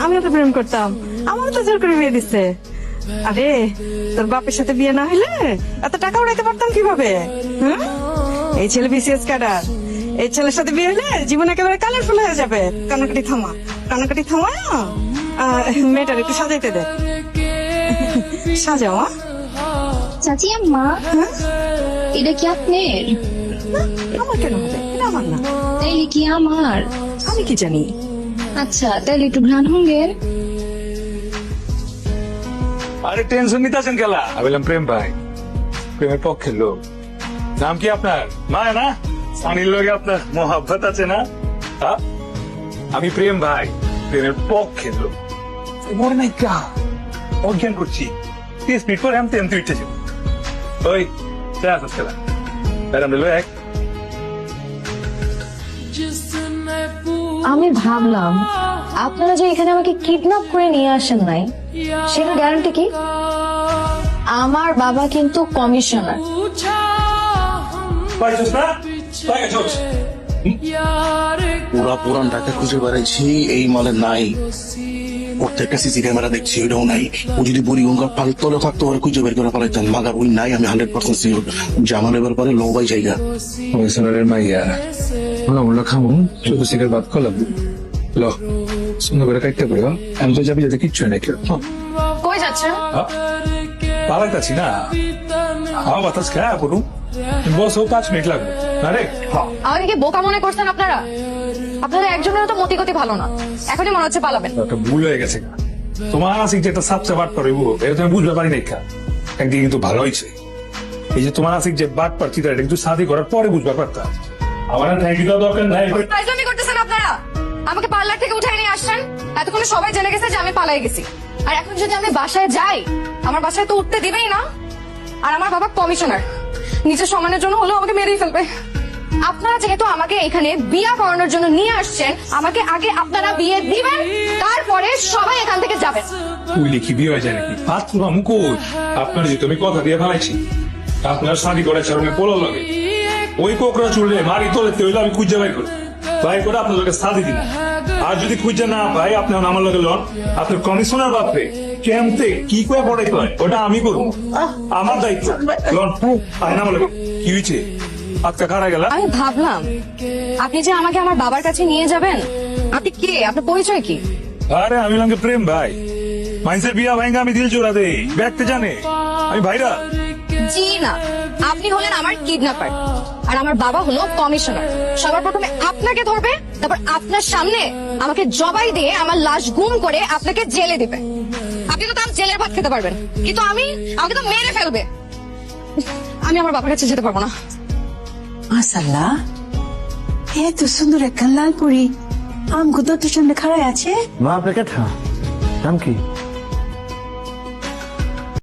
আমি তো প্রেম করতাম, আমার তো জোর করে বিয়ে দিচ্ছে। আরে তোর বাপের সাথে বিয়ে না হইলে এত টাকা উড়াইতে পারতাম কিভাবে? হ্যাঁ, এই ছেলে বিসিএস ক্যাডার, এই ছেলের সাথে বিয়ে হলে জীবন একেবারে কালারফুল হয়ে যাবে। কানাকাটি থামা, কানাকাটি থামা, মেয়েটার একটু সাজাইতে দে। সাজাও। চাচি আম্মা, এটা কি আপনার? আমার কেন হবে? এটা আমার না। তাইলে কি আমার? আমি কি জানি। আচ্ছা তাইলে একটু ঘ্রাণ হোঙ্গের। আরে টেনশন নিতে আছেন খেলা? আমি বললাম প্রেম ভাই, প্রেমের পক্ষের লোক। নাম কি আপনার? মায়া না? সানির লোকে আপনার মোহাব্বত আছে না? হ্যাঁ? আমি প্রেম ভাই, প্রেমের পক্ষের লোক। মনে নাই কা অজ্ঞান করছি, 30 মিনিট পরে আমি তেমনি উঠে যাব। ওই চা আসছ খেলা ম্যাডাম লো এক। আমি ভাবলাম আপনারা যে এখানে আমাকে কিডন্যাপ করে নিয়ে আসেন নাই, সেটা গ্যারান্টি কি? আমার বাবা কিন্তু কমিশনার। পাইছস না? পাইছস। পুরা পুরান ঢাকা খুঁজে বেড়াইছি, এই মালে নাই। প্রত্যেকটা সিসি ক্যামেরা দেখছি, ওইটাও নাই। ও যদি বুড়ি গঙ্গার পাল তলে থাকতো আর খুঁজে বের করে পালাইতাম, মাগার ওই নাই। আমি 100% সিওর জামালের ব্যাপারে লো বাই জায়গা। কমিশনারের মাইয়া আমরা খামু, শুধু সিগারেট বাদ করলাম। ল সুন্দর করে কাটতে পারো, আমি তো যাবি যাতে কিচ্ছু নাই। কই যাচ্ছেন? পালাইতাছি না, হাওয়া বাতাস খায় পড়ু, বস ও 5 মিনিট লাগবে। আরে আমাকে কি বোকা মনে করছেন আপনারা? আপনাদের একজনের তো মতিগতি ভালো না, এখনই মনে হচ্ছে পালাবেন। একটা ভুল হয়ে গেছে। তোমার আসিক যে একটা সাপচা বাট পারো, এটা তুমি বুঝতে পারি নাই। একদিকে কিন্তু ভালো হয়েছে, এই যে তোমার আসিক যে বাট পারছি, এটা কিন্তু শাদি করার পরে বুঝতে পারতাম। আমার থ্যাংক ইউ দরকার নাই। ফাইজলামি করতেছেন আপনারা। আমাকে পার্লার থেকে উঠাই নিয়ে আসছেন, এতক্ষণে সবাই জেনে গেছে যে আমি পালাই গেছি। আর এখন যদি আমি বাসায় যাই, আমার বাসায় তো উঠতে দিবেই না। আর আমার বাবা কমিশনার, নিজের সম্মানের জন্য হলেও আমাকে মেরেই ফেলবে। আপনারা যেহেতু আমাকে এখানে বিয়ে করানোর জন্য নিয়ে আসছেন, আমাকে আগে আপনারা বিয়ে দিবেন, তারপরে সবাই এখান থেকে যাবেন। তুই লিখি বিয়ে হয়ে যায় নাকি? পাত্র আমুকো আপনার যে তুমি কথা দিয়ে ফেলাইছি, আপনার শাদি করে চারণে পোলা লাগে ওই কোকরা চুললে মারি তোলে হইলে আমি খুঁজে বাই করি, বাই করে আপনার লোকের শাদি দিন। আর যদি খুঁজে না ভাই, আপনি আমার লোকের লন, আপনার কমিশনার বাপরে কেমতে কি করে পড়াই করেন, ওটা আমি করবো, আমার দায়িত্ব। লন আর না বলে কি হয়েছে? আজকে কারা গেল? আমি ভাবলাম আপনি যে আমাকে আমার বাবার কাছে নিয়ে যাবেন। আপনি কে? আপনার পরিচয় কি? আরে আমি লাগে প্রেম ভাই, মাইন্সের বিয়া ভাইঙ্গা আমি দিল জোড়া দেই, ব্যাগতে জানে আমি ভাইরা। জি না, আপনি হলেন আমার কিডন্যাপার আর আমার বাবা হলো কমিশনার। সবার প্রথমে আপনাকে ধরবে, তারপর আপনার সামনে আমাকে জবাই দিয়ে আমার লাশ গুম করে আপনাকে জেলে দিবে। আপনি তো তার জেলের ভাত খেতে পারবেন, কিন্তু আমাকে তো মেরে ফেলবে। আমি আমার বাবার কাছে যেতে পারবো না। মাশাআল্লাহ, এত সুন্দর একটা লাল পরি আমগো দত্ত সামনে খাড়ায় আছে। মা আপনাকে নাম কি?